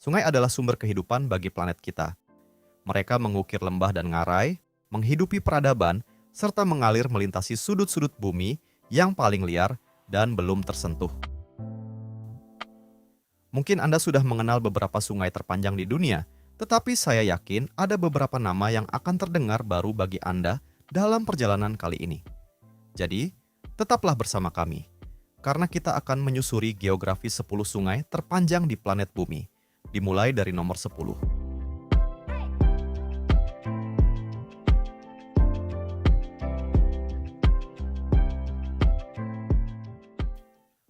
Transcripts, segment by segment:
Sungai adalah sumber kehidupan bagi planet kita. Mereka mengukir lembah dan ngarai, menghidupi peradaban, serta mengalir melintasi sudut-sudut bumi yang paling liar dan belum tersentuh. Mungkin Anda sudah mengenal beberapa sungai terpanjang di dunia, tetapi saya yakin ada beberapa nama yang akan terdengar baru bagi Anda dalam perjalanan kali ini. Jadi, tetaplah bersama kami, karena kita akan menyusuri geografi 10 sungai terpanjang di planet bumi, dimulai dari nomor 10.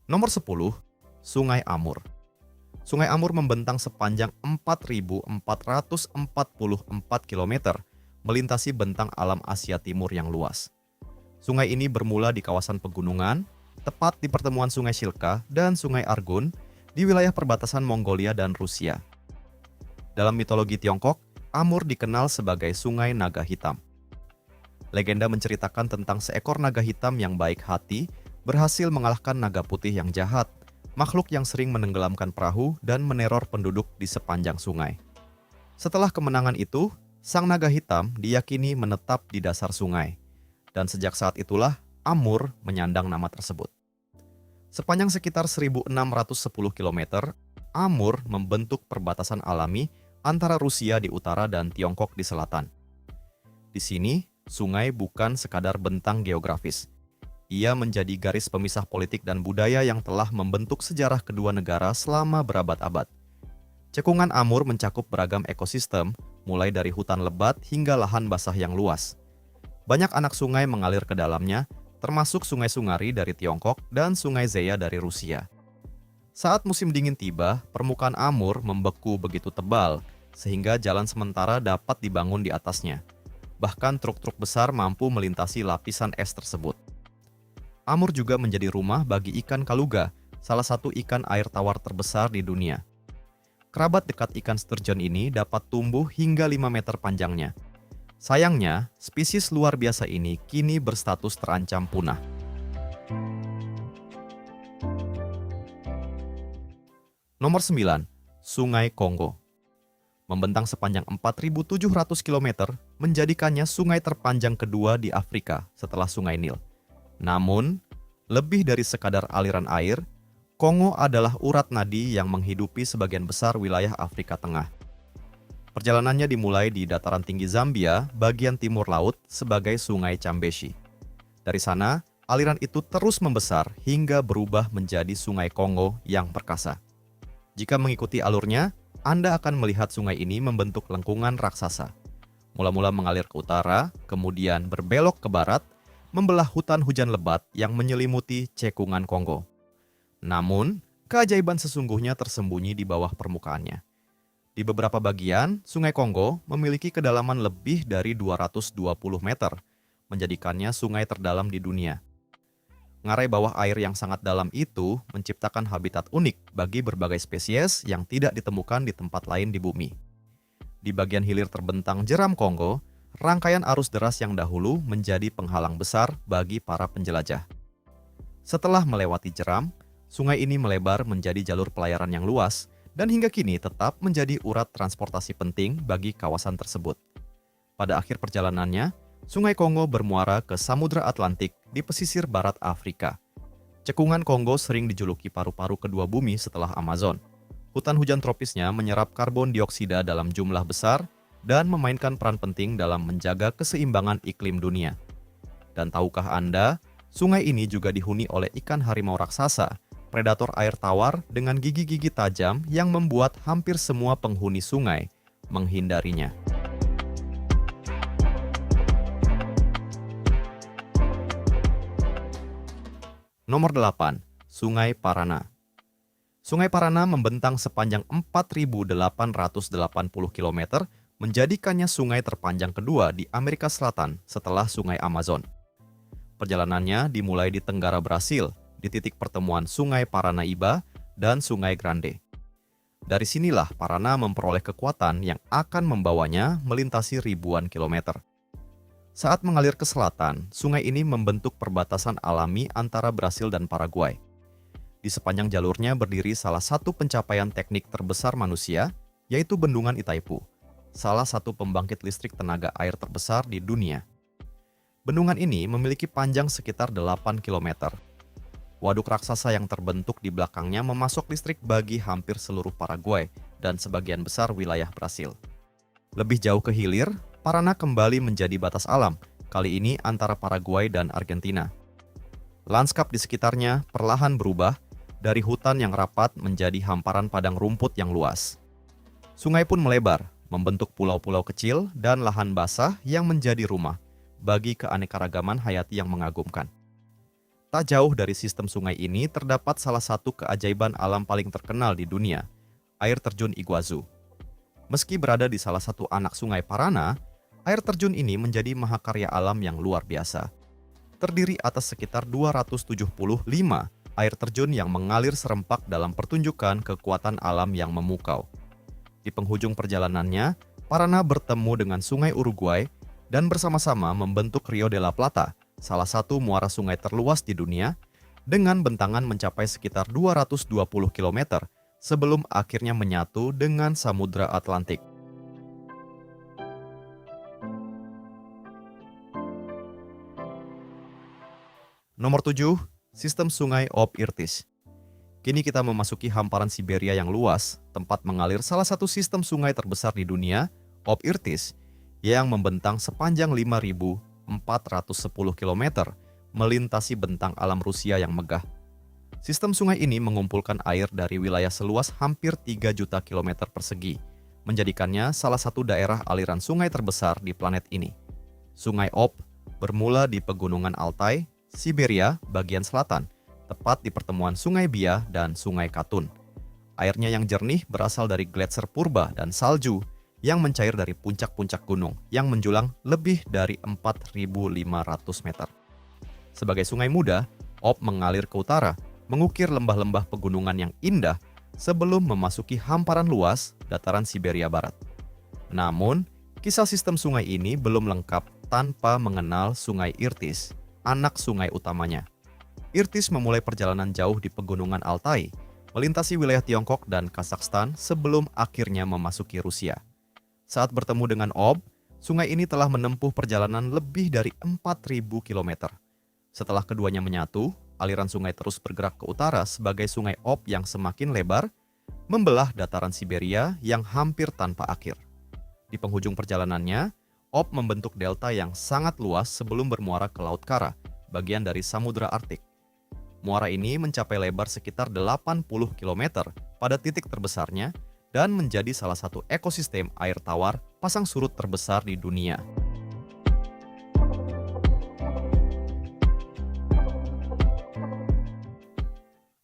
Nomor 10, Sungai Amur. Sungai Amur membentang sepanjang 4.444 km, melintasi bentang alam Asia Timur yang luas. Sungai ini bermula di kawasan pegunungan, tepat di pertemuan Sungai Shilka dan Sungai Argun di wilayah perbatasan Mongolia dan Rusia. Dalam mitologi Tiongkok, Amur dikenal sebagai Sungai Naga Hitam. Legenda menceritakan tentang seekor naga hitam yang baik hati berhasil mengalahkan naga putih yang jahat, makhluk yang sering menenggelamkan perahu dan meneror penduduk di sepanjang sungai. Setelah kemenangan itu, sang naga hitam diyakini menetap di dasar sungai, dan sejak saat itulah Amur menyandang nama tersebut. Sepanjang sekitar 1.610 km, Amur membentuk perbatasan alami antara Rusia di utara dan Tiongkok di selatan. Di sini, sungai bukan sekadar bentang geografis. Ia menjadi garis pemisah politik dan budaya yang telah membentuk sejarah kedua negara selama berabad-abad. Cekungan Amur mencakup beragam ekosistem, mulai dari hutan lebat hingga lahan basah yang luas. Banyak anak sungai mengalir ke dalamnya, termasuk Sungai Sungari dari Tiongkok dan Sungai Zeya dari Rusia. Saat musim dingin tiba, permukaan Amur membeku begitu tebal, sehingga jalan sementara dapat dibangun di atasnya. Bahkan truk-truk besar mampu melintasi lapisan es tersebut. Amur juga menjadi rumah bagi ikan kaluga, salah satu ikan air tawar terbesar di dunia. Kerabat dekat ikan sturgeon ini dapat tumbuh hingga 5 meter panjangnya. Sayangnya, spesies luar biasa ini kini berstatus terancam punah. Nomor 9, Sungai Kongo. Membentang sepanjang 4.700 km, menjadikannya sungai terpanjang kedua di Afrika setelah Sungai Nil. Namun, lebih dari sekadar aliran air, Kongo adalah urat nadi yang menghidupi sebagian besar wilayah Afrika Tengah. Perjalanannya dimulai di dataran tinggi Zambia, bagian timur laut, sebagai Sungai Chambeshi. Dari sana, aliran itu terus membesar hingga berubah menjadi Sungai Kongo yang perkasa. Jika mengikuti alurnya, Anda akan melihat sungai ini membentuk lengkungan raksasa. Mula-mula mengalir ke utara, kemudian berbelok ke barat, membelah hutan hujan lebat yang menyelimuti cekungan Kongo. Namun, keajaiban sesungguhnya tersembunyi di bawah permukaannya. Di beberapa bagian, Sungai Kongo memiliki kedalaman lebih dari 220 meter, menjadikannya sungai terdalam di dunia. Ngarai bawah air yang sangat dalam itu menciptakan habitat unik bagi berbagai spesies yang tidak ditemukan di tempat lain di bumi. Di bagian hilir terbentang jeram Kongo, rangkaian arus deras yang dahulu menjadi penghalang besar bagi para penjelajah. Setelah melewati jeram, sungai ini melebar menjadi jalur pelayaran yang luas dan hingga kini tetap menjadi urat transportasi penting bagi kawasan tersebut. Pada akhir perjalanannya, Sungai Kongo bermuara ke Samudra Atlantik di pesisir barat Afrika. Cekungan Kongo sering dijuluki paru-paru kedua bumi setelah Amazon. Hutan hujan tropisnya menyerap karbon dioksida dalam jumlah besar dan memainkan peran penting dalam menjaga keseimbangan iklim dunia. Dan tahukah Anda, sungai ini juga dihuni oleh ikan harimau raksasa, predator air tawar dengan gigi-gigi tajam yang membuat hampir semua penghuni sungai menghindarinya. Nomor 8, Sungai Parana. Sungai Parana membentang sepanjang 4.880 km, menjadikannya sungai terpanjang kedua di Amerika Selatan setelah Sungai Amazon. Perjalanannya dimulai di Tenggara Brasil, di titik pertemuan Sungai Paranaíba dan Sungai Grande. Dari sinilah Parana memperoleh kekuatan yang akan membawanya melintasi ribuan kilometer. Saat mengalir ke selatan, sungai ini membentuk perbatasan alami antara Brasil dan Paraguay. Di sepanjang jalurnya berdiri salah satu pencapaian teknik terbesar manusia, yaitu Bendungan Itaipu, salah satu pembangkit listrik tenaga air terbesar di dunia. Bendungan ini memiliki panjang sekitar 8 km. Waduk raksasa yang terbentuk di belakangnya memasok listrik bagi hampir seluruh Paraguay dan sebagian besar wilayah Brasil. Lebih jauh ke hilir, Paraná kembali menjadi batas alam, kali ini antara Paraguay dan Argentina. Lanskap di sekitarnya perlahan berubah dari hutan yang rapat menjadi hamparan padang rumput yang luas. Sungai pun melebar, membentuk pulau-pulau kecil dan lahan basah yang menjadi rumah bagi keanekaragaman hayati yang mengagumkan. Tak jauh dari sistem sungai ini terdapat salah satu keajaiban alam paling terkenal di dunia, air terjun Iguazu. Meski berada di salah satu anak sungai Paraná, air terjun ini menjadi mahakarya alam yang luar biasa. Terdiri atas sekitar 275 air terjun yang mengalir serempak dalam pertunjukan kekuatan alam yang memukau. Di penghujung perjalanannya, Paraná bertemu dengan sungai Uruguay dan bersama-sama membentuk Rio de la Plata, salah satu muara sungai terluas di dunia, dengan bentangan mencapai sekitar 220 km sebelum akhirnya menyatu dengan Samudra Atlantik. Nomor 7, sistem sungai Ob-Irtis. Kini kita memasuki hamparan Siberia yang luas, tempat mengalir salah satu sistem sungai terbesar di dunia, Ob-Irtis, yang membentang sepanjang 5.410 km, melintasi bentang alam Rusia yang megah. Sistem sungai ini mengumpulkan air dari wilayah seluas hampir 3 juta kilometer persegi, menjadikannya salah satu daerah aliran sungai terbesar di planet ini. Sungai Ob bermula di Pegunungan Altai, Siberia bagian selatan, tepat di pertemuan Sungai Bia dan Sungai Katun. Airnya yang jernih berasal dari gletser purba dan salju yang mencair dari puncak-puncak gunung yang menjulang lebih dari 4.500 meter. Sebagai sungai muda, Ob mengalir ke utara, mengukir lembah-lembah pegunungan yang indah sebelum memasuki hamparan luas dataran Siberia Barat. Namun, kisah sistem sungai ini belum lengkap tanpa mengenal Sungai Irtis, anak sungai utamanya. Irtis memulai perjalanan jauh di Pegunungan Altai, melintasi wilayah Tiongkok dan Kazakhstan sebelum akhirnya memasuki Rusia. Saat bertemu dengan Ob, sungai ini telah menempuh perjalanan lebih dari 4.000 km. Setelah keduanya menyatu, aliran sungai terus bergerak ke utara sebagai Sungai Ob yang semakin lebar, membelah dataran Siberia yang hampir tanpa akhir. Di penghujung perjalanannya, Ob membentuk delta yang sangat luas sebelum bermuara ke Laut Kara, bagian dari Samudra Arktik. Muara ini mencapai lebar sekitar 80 km pada titik terbesarnya dan menjadi salah satu ekosistem air tawar pasang surut terbesar di dunia.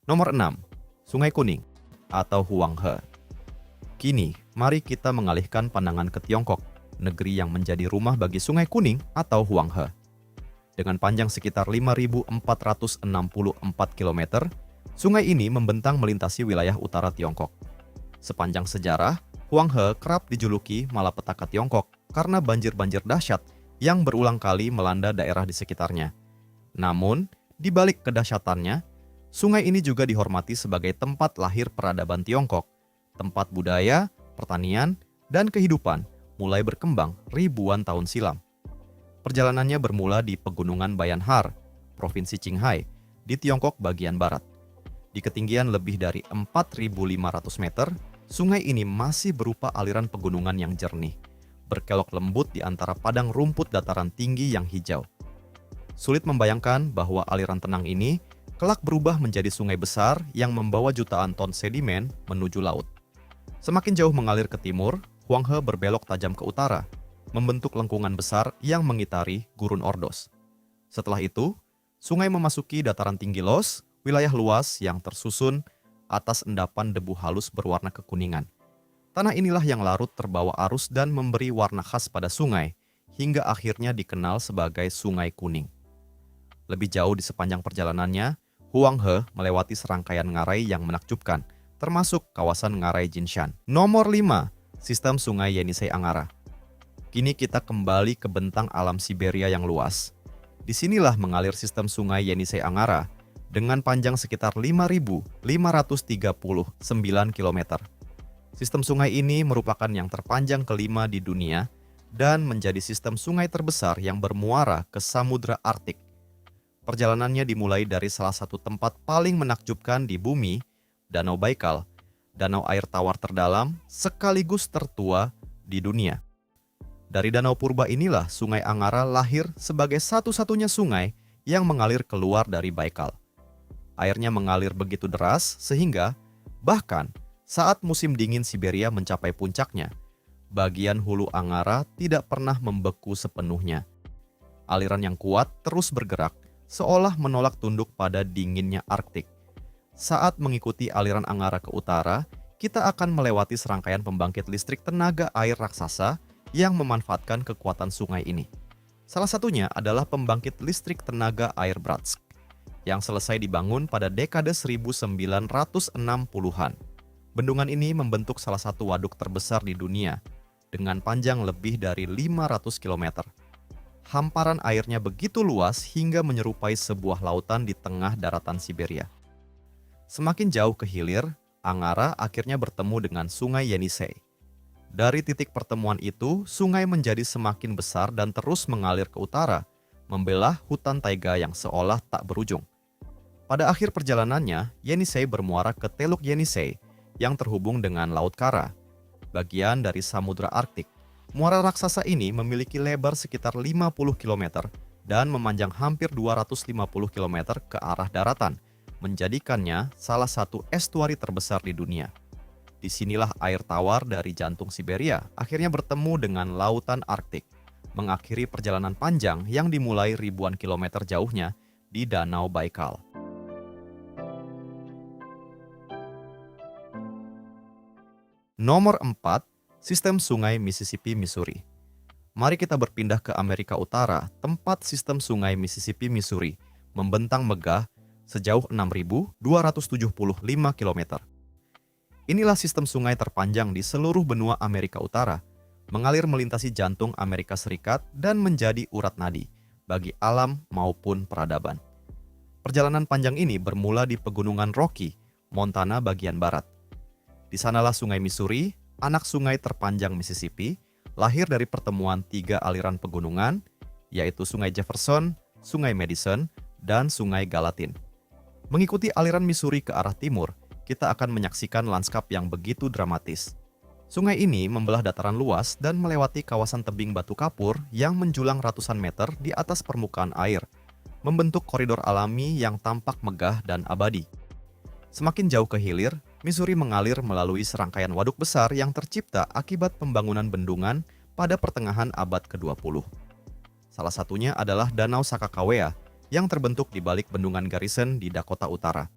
Nomor 6, Sungai Kuning atau Huanghe. Kini, mari kita mengalihkan pandangan ke Tiongkok, negeri yang menjadi rumah bagi Sungai Kuning atau Huanghe. Dengan panjang sekitar 5.464 km, sungai ini membentang melintasi wilayah utara Tiongkok. Sepanjang sejarah, Huanghe kerap dijuluki malapetaka Tiongkok karena banjir-banjir dahsyat yang berulang kali melanda daerah di sekitarnya. Namun, di balik kedahsyatannya, sungai ini juga dihormati sebagai tempat lahir peradaban Tiongkok, tempat budaya, pertanian, dan kehidupan mulai berkembang ribuan tahun silam. Perjalanannya bermula di Pegunungan Bayanhar, Provinsi Qinghai, di Tiongkok bagian barat. Di ketinggian lebih dari 4.500 meter, sungai ini masih berupa aliran pegunungan yang jernih, berkelok lembut di antara padang rumput dataran tinggi yang hijau. Sulit membayangkan bahwa aliran tenang ini kelak berubah menjadi sungai besar yang membawa jutaan ton sedimen menuju laut. Semakin jauh mengalir ke timur, Huanghe berbelok tajam ke utara, membentuk lengkungan besar yang mengitari Gurun Ordos. Setelah itu, sungai memasuki dataran tinggi Los, wilayah luas yang tersusun atas endapan debu halus berwarna kekuningan. Tanah inilah yang larut terbawa arus dan memberi warna khas pada sungai, hingga akhirnya dikenal sebagai Sungai Kuning. Lebih jauh di sepanjang perjalanannya, Huanghe melewati serangkaian ngarai yang menakjubkan, termasuk kawasan Ngarai Jinshan. Nomor 5, sistem Sungai Yenisei Angara. Kini kita kembali ke bentang alam Siberia yang luas. Disinilah mengalir sistem Sungai Yenisei Angara, dengan panjang sekitar 5.539 km. Sistem sungai ini merupakan yang terpanjang kelima di dunia dan menjadi sistem sungai terbesar yang bermuara ke Samudra Arktik. Perjalanannya dimulai dari salah satu tempat paling menakjubkan di bumi, Danau Baikal, danau air tawar terdalam sekaligus tertua di dunia. Dari danau purba inilah Sungai Angara lahir sebagai satu-satunya sungai yang mengalir keluar dari Baikal. Airnya mengalir begitu deras sehingga bahkan saat musim dingin Siberia mencapai puncaknya, bagian hulu Angara tidak pernah membeku sepenuhnya. Aliran yang kuat terus bergerak, seolah menolak tunduk pada dinginnya Arktik. Saat mengikuti aliran Angara ke utara, kita akan melewati serangkaian pembangkit listrik tenaga air raksasa yang memanfaatkan kekuatan sungai ini. Salah satunya adalah pembangkit listrik tenaga air Bratsk, yang selesai dibangun pada dekade 1960-an. Bendungan ini membentuk salah satu waduk terbesar di dunia, dengan panjang lebih dari 500 km. Hamparan airnya begitu luas hingga menyerupai sebuah lautan di tengah daratan Siberia. Semakin jauh ke hilir, Angara akhirnya bertemu dengan Sungai Yenisei. Dari titik pertemuan itu, sungai menjadi semakin besar dan terus mengalir ke utara, membelah hutan taiga yang seolah tak berujung. Pada akhir perjalanannya, Yenisei bermuara ke Teluk Yenisei yang terhubung dengan Laut Kara, bagian dari Samudra Arktik. Muara raksasa ini memiliki lebar sekitar 50 km dan memanjang hampir 250 km ke arah daratan, menjadikannya salah satu estuari terbesar di dunia. Disinilah air tawar dari jantung Siberia akhirnya bertemu dengan lautan Arktik, mengakhiri perjalanan panjang yang dimulai ribuan kilometer jauhnya di Danau Baikal. Nomor 4. Sistem Sungai Mississippi Missouri. Mari kita berpindah ke Amerika Utara, tempat sistem sungai Mississippi Missouri membentang megah sejauh 6.275 km. Inilah sistem sungai terpanjang di seluruh benua Amerika Utara, mengalir melintasi jantung Amerika Serikat dan menjadi urat nadi bagi alam maupun peradaban. Perjalanan panjang ini bermula di Pegunungan Rocky, Montana bagian barat. Di sanalah Sungai Missouri, anak sungai terpanjang Mississippi, lahir dari pertemuan 3 aliran pegunungan, yaitu Sungai Jefferson, Sungai Madison, dan Sungai Gallatin. Mengikuti aliran Missouri ke arah timur, kita akan menyaksikan lanskap yang begitu dramatis. Sungai ini membelah dataran luas dan melewati kawasan tebing batu kapur yang menjulang ratusan meter di atas permukaan air, membentuk koridor alami yang tampak megah dan abadi. Semakin jauh ke hilir, Missouri mengalir melalui serangkaian waduk besar yang tercipta akibat pembangunan bendungan pada pertengahan abad ke-20. Salah satunya adalah Danau Sakakawea yang terbentuk di balik bendungan Garrison di Dakota Utara.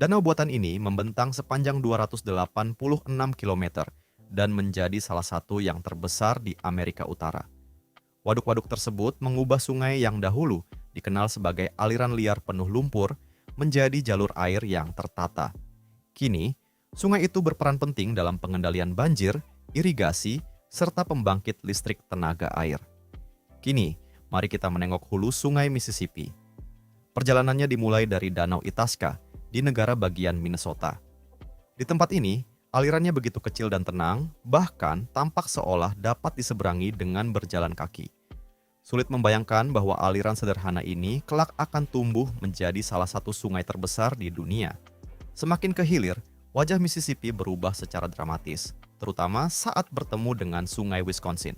Danau buatan ini membentang sepanjang 286 km dan menjadi salah satu yang terbesar di Amerika Utara. Waduk-waduk tersebut mengubah sungai yang dahulu dikenal sebagai aliran liar penuh lumpur menjadi jalur air yang tertata. Kini, sungai itu berperan penting dalam pengendalian banjir, irigasi, serta pembangkit listrik tenaga air. Kini, mari kita menengok hulu Sungai Mississippi. Perjalanannya dimulai dari Danau Itasca di negara bagian Minnesota. Di tempat ini, alirannya begitu kecil dan tenang, bahkan tampak seolah dapat diseberangi dengan berjalan kaki. Sulit membayangkan bahwa aliran sederhana ini kelak akan tumbuh menjadi salah satu sungai terbesar di dunia. Semakin ke hilir, wajah Mississippi berubah secara dramatis, terutama saat bertemu dengan Sungai Wisconsin.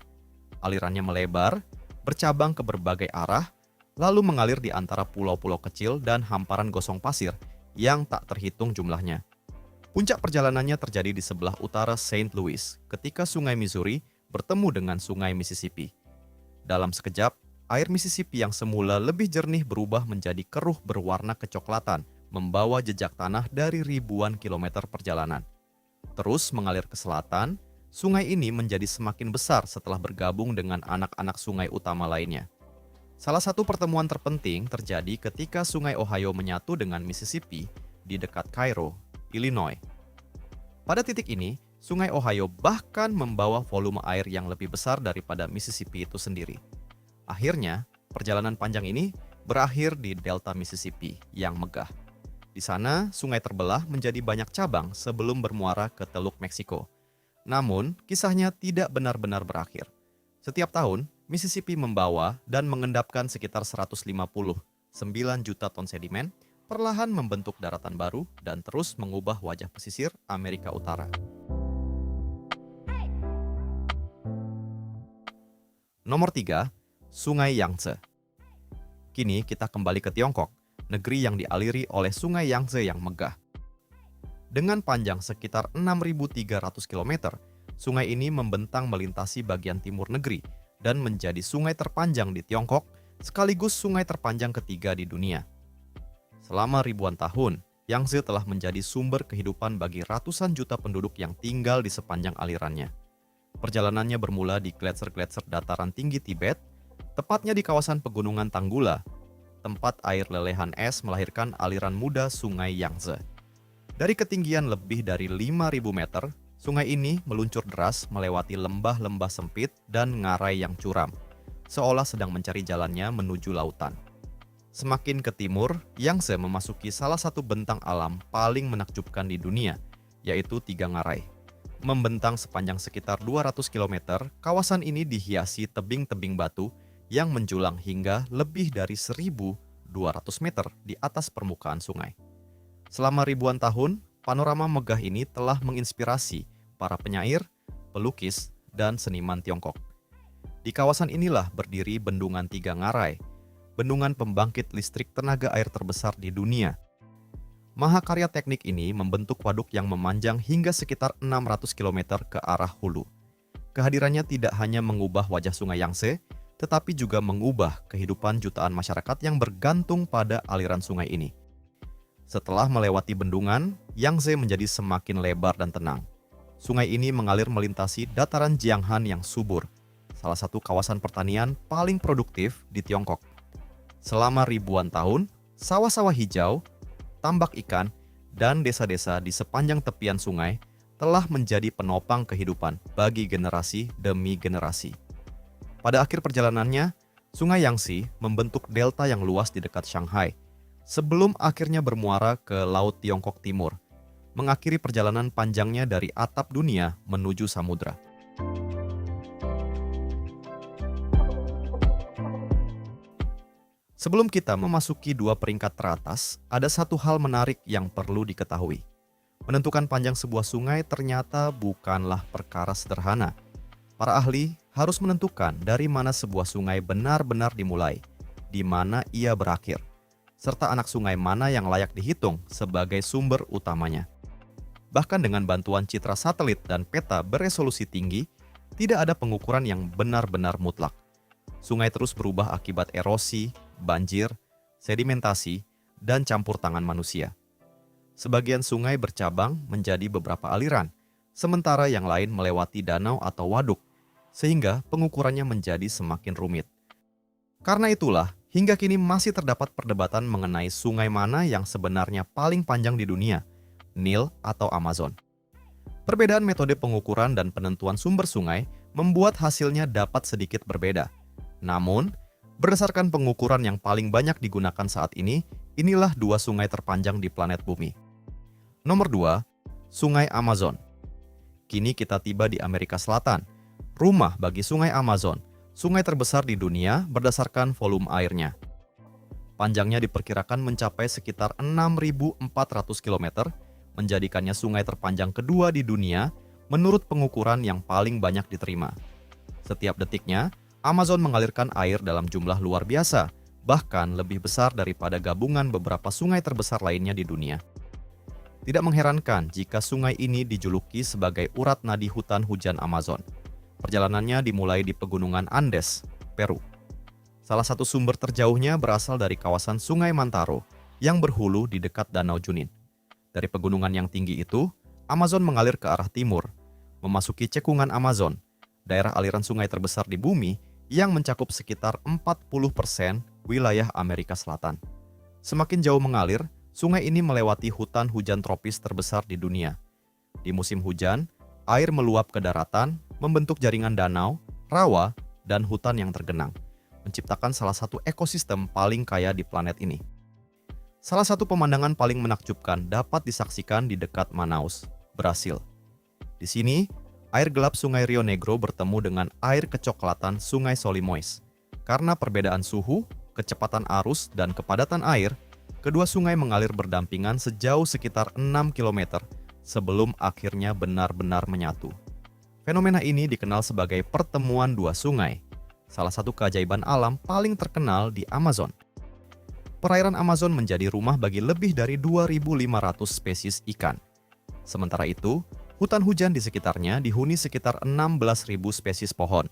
Alirannya melebar, bercabang ke berbagai arah, lalu mengalir di antara pulau-pulau kecil dan hamparan gosong pasir yang tak terhitung jumlahnya. Puncak perjalanannya terjadi di sebelah utara St. Louis ketika Sungai Missouri bertemu dengan Sungai Mississippi. Dalam sekejap, air Mississippi yang semula lebih jernih berubah menjadi keruh berwarna kecoklatan, membawa jejak tanah dari ribuan kilometer perjalanan. Terus mengalir ke selatan, sungai ini menjadi semakin besar setelah bergabung dengan anak-anak sungai utama lainnya. Salah satu pertemuan terpenting terjadi ketika Sungai Ohio menyatu dengan Mississippi di dekat Cairo, Illinois. Pada titik ini, Sungai Ohio bahkan membawa volume air yang lebih besar daripada Mississippi itu sendiri. Akhirnya, perjalanan panjang ini berakhir di Delta Mississippi yang megah. Di sana, sungai terbelah menjadi banyak cabang sebelum bermuara ke Teluk Meksiko. Namun, kisahnya tidak benar-benar berakhir. Setiap tahun, Mississippi membawa dan mengendapkan sekitar 159 juta ton sedimen, perlahan membentuk daratan baru dan terus mengubah wajah pesisir Amerika Utara. Nomor 3, Sungai Yangtze. Kini kita kembali ke Tiongkok, negeri yang dialiri oleh Sungai Yangtze yang megah. Dengan panjang sekitar 6.300 km, sungai ini membentang melintasi bagian timur negeri dan menjadi sungai terpanjang di Tiongkok, sekaligus sungai terpanjang ketiga di dunia. Selama ribuan tahun, Yangtze telah menjadi sumber kehidupan bagi ratusan juta penduduk yang tinggal di sepanjang alirannya. Perjalanannya bermula di gletser-gletser dataran tinggi Tibet, tepatnya di kawasan pegunungan Tanggula, tempat air lelehan es melahirkan aliran muda Sungai Yangtze. Dari ketinggian lebih dari 5.000 meter, sungai ini meluncur deras melewati lembah-lembah sempit dan ngarai yang curam, seolah sedang mencari jalannya menuju lautan. Semakin ke timur, Yangtze memasuki salah satu bentang alam paling menakjubkan di dunia, yaitu Tiga Ngarai. Membentang sepanjang sekitar 200 km, kawasan ini dihiasi tebing-tebing batu yang menjulang hingga lebih dari 1.200 meter di atas permukaan sungai. Selama ribuan tahun, panorama megah ini telah menginspirasi para penyair, pelukis, dan seniman Tiongkok. Di kawasan inilah berdiri Bendungan Tiga Ngarai, bendungan pembangkit listrik tenaga air terbesar di dunia. Mahakarya teknik ini membentuk waduk yang memanjang hingga sekitar 600 km ke arah hulu. Kehadirannya tidak hanya mengubah wajah Sungai Yangtze, tetapi juga mengubah kehidupan jutaan masyarakat yang bergantung pada aliran sungai ini. Setelah melewati bendungan, Yangtze menjadi semakin lebar dan tenang. Sungai ini mengalir melintasi dataran Jianghan yang subur, salah satu kawasan pertanian paling produktif di Tiongkok. Selama ribuan tahun, sawah-sawah hijau, tambak ikan, dan desa-desa di sepanjang tepian sungai telah menjadi penopang kehidupan bagi generasi demi generasi. Pada akhir perjalanannya, Sungai Yangtze membentuk delta yang luas di dekat Shanghai, sebelum akhirnya bermuara ke Laut Tiongkok Timur, mengakhiri perjalanan panjangnya dari atap dunia menuju samudra. Sebelum kita memasuki dua peringkat teratas, ada satu hal menarik yang perlu diketahui. Menentukan panjang sebuah sungai ternyata bukanlah perkara sederhana. Para ahli harus menentukan dari mana sebuah sungai benar-benar dimulai, di mana ia berakhir, serta anak sungai mana yang layak dihitung sebagai sumber utamanya. Bahkan dengan bantuan citra satelit dan peta beresolusi tinggi, tidak ada pengukuran yang benar-benar mutlak. Sungai terus berubah akibat erosi, banjir, sedimentasi, dan campur tangan manusia. Sebagian sungai bercabang menjadi beberapa aliran, sementara yang lain melewati danau atau waduk, sehingga pengukurannya menjadi semakin rumit. Karena itulah, hingga kini masih terdapat perdebatan mengenai sungai mana yang sebenarnya paling panjang di dunia, Nil atau Amazon. Perbedaan metode pengukuran dan penentuan sumber sungai membuat hasilnya dapat sedikit berbeda. Namun, berdasarkan pengukuran yang paling banyak digunakan saat ini, inilah dua sungai terpanjang di planet bumi. Nomor 2, Sungai Amazon. Kini kita tiba di Amerika Selatan, rumah bagi Sungai Amazon, sungai terbesar di dunia berdasarkan volume airnya. Panjangnya diperkirakan mencapai sekitar 6.400 km, menjadikannya sungai terpanjang kedua di dunia menurut pengukuran yang paling banyak diterima. Setiap detiknya, Amazon mengalirkan air dalam jumlah luar biasa, bahkan lebih besar daripada gabungan beberapa sungai terbesar lainnya di dunia. Tidak mengherankan jika sungai ini dijuluki sebagai urat nadi hutan hujan Amazon. Perjalanannya dimulai di pegunungan Andes, Peru. Salah satu sumber terjauhnya berasal dari kawasan Sungai Mantaro yang berhulu di dekat Danau Junin. Dari pegunungan yang tinggi itu, Amazon mengalir ke arah timur, memasuki cekungan Amazon, daerah aliran sungai terbesar di bumi yang mencakup sekitar 40% wilayah Amerika Selatan. Semakin jauh mengalir, sungai ini melewati hutan hujan tropis terbesar di dunia. Di musim hujan, air meluap ke daratan, membentuk jaringan danau, rawa, dan hutan yang tergenang, menciptakan salah satu ekosistem paling kaya di planet ini. Salah satu pemandangan paling menakjubkan dapat disaksikan di dekat Manaus, Brasil. Di sini, air gelap Sungai Rio Negro bertemu dengan air kecoklatan Sungai Solimões. Karena perbedaan suhu, kecepatan arus, dan kepadatan air, kedua sungai mengalir berdampingan sejauh sekitar 6 km sebelum akhirnya benar-benar menyatu. Fenomena ini dikenal sebagai pertemuan dua sungai, salah satu keajaiban alam paling terkenal di Amazon. Perairan Amazon menjadi rumah bagi lebih dari 2.500 spesies ikan. Sementara itu, hutan hujan di sekitarnya dihuni sekitar 16.000 spesies pohon,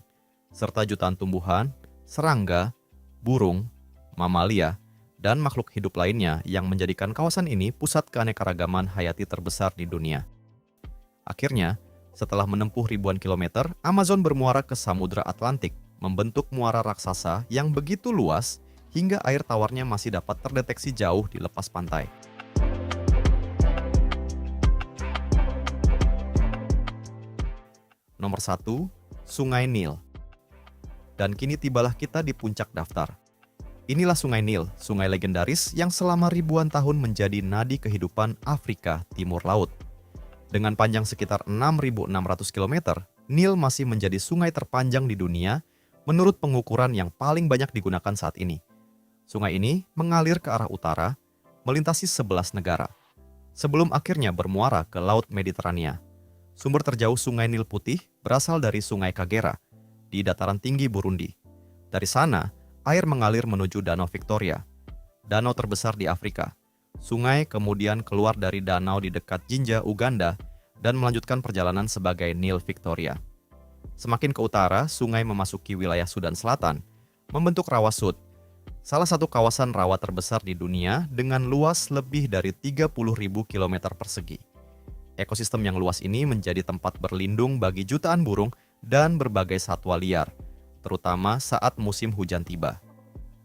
serta jutaan tumbuhan, serangga, burung, mamalia, dan makhluk hidup lainnya yang menjadikan kawasan ini pusat keanekaragaman hayati terbesar di dunia. Akhirnya, setelah menempuh ribuan kilometer, Amazon bermuara ke Samudra Atlantik, membentuk muara raksasa yang begitu luas hingga air tawarnya masih dapat terdeteksi jauh di lepas pantai. Nomor 1, Sungai Nil. Dan kini tibalah kita di puncak daftar. Inilah Sungai Nil, sungai legendaris yang selama ribuan tahun menjadi nadi kehidupan Afrika Timur Laut. Dengan panjang sekitar 6.600 km, Nil masih menjadi sungai terpanjang di dunia menurut pengukuran yang paling banyak digunakan saat ini. Sungai ini mengalir ke arah utara, melintasi 11 negara, sebelum akhirnya bermuara ke Laut Mediterania. Sumber terjauh Sungai Nil Putih berasal dari Sungai Kagera, di dataran tinggi Burundi. Dari sana, air mengalir menuju Danau Victoria, danau terbesar di Afrika. Sungai kemudian keluar dari danau di dekat Jinja, Uganda, dan melanjutkan perjalanan sebagai Nil Victoria. Semakin ke utara, sungai memasuki wilayah Sudan Selatan, membentuk Rawa Sud, salah satu kawasan rawa terbesar di dunia dengan luas lebih dari 30.000 km persegi. Ekosistem yang luas ini menjadi tempat berlindung bagi jutaan burung dan berbagai satwa liar, terutama saat musim hujan tiba.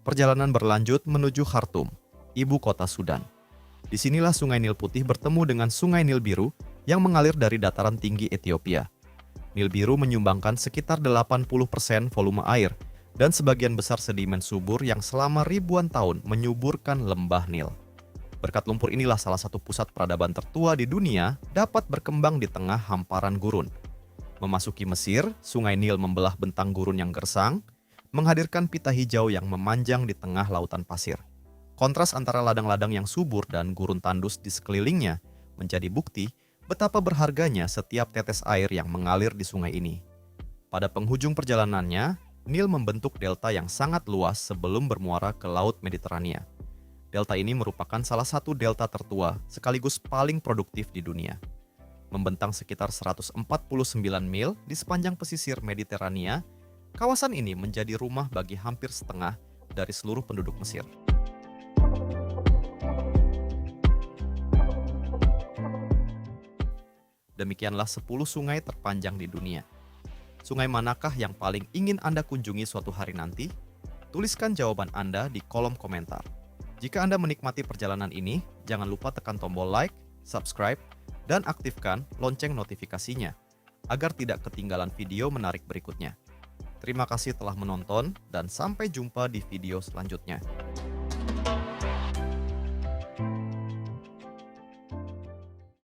Perjalanan berlanjut menuju Khartoum, ibu kota Sudan. Disinilah Sungai Nil Putih bertemu dengan Sungai Nil Biru yang mengalir dari dataran tinggi Ethiopia. Nil Biru menyumbangkan sekitar 80% volume air dan sebagian besar sedimen subur yang selama ribuan tahun menyuburkan lembah Nil. Berkat lumpur inilah salah satu pusat peradaban tertua di dunia dapat berkembang di tengah hamparan gurun. Memasuki Mesir, Sungai Nil membelah bentang gurun yang gersang, menghadirkan pita hijau yang memanjang di tengah lautan pasir. Kontras antara ladang-ladang yang subur dan gurun tandus di sekelilingnya menjadi bukti betapa berharganya setiap tetes air yang mengalir di sungai ini. Pada penghujung perjalanannya, Nil membentuk delta yang sangat luas sebelum bermuara ke Laut Mediterania. Delta ini merupakan salah satu delta tertua sekaligus paling produktif di dunia. Membentang sekitar 149 mil di sepanjang pesisir Mediterania, kawasan ini menjadi rumah bagi hampir setengah dari seluruh penduduk Mesir. Demikianlah 10 sungai terpanjang di dunia. Sungai manakah yang paling ingin Anda kunjungi suatu hari nanti? Tuliskan jawaban Anda di kolom komentar. Jika Anda menikmati perjalanan ini, jangan lupa tekan tombol like, subscribe, dan aktifkan lonceng notifikasinya agar tidak ketinggalan video menarik berikutnya. Terima kasih telah menonton dan sampai jumpa di video selanjutnya.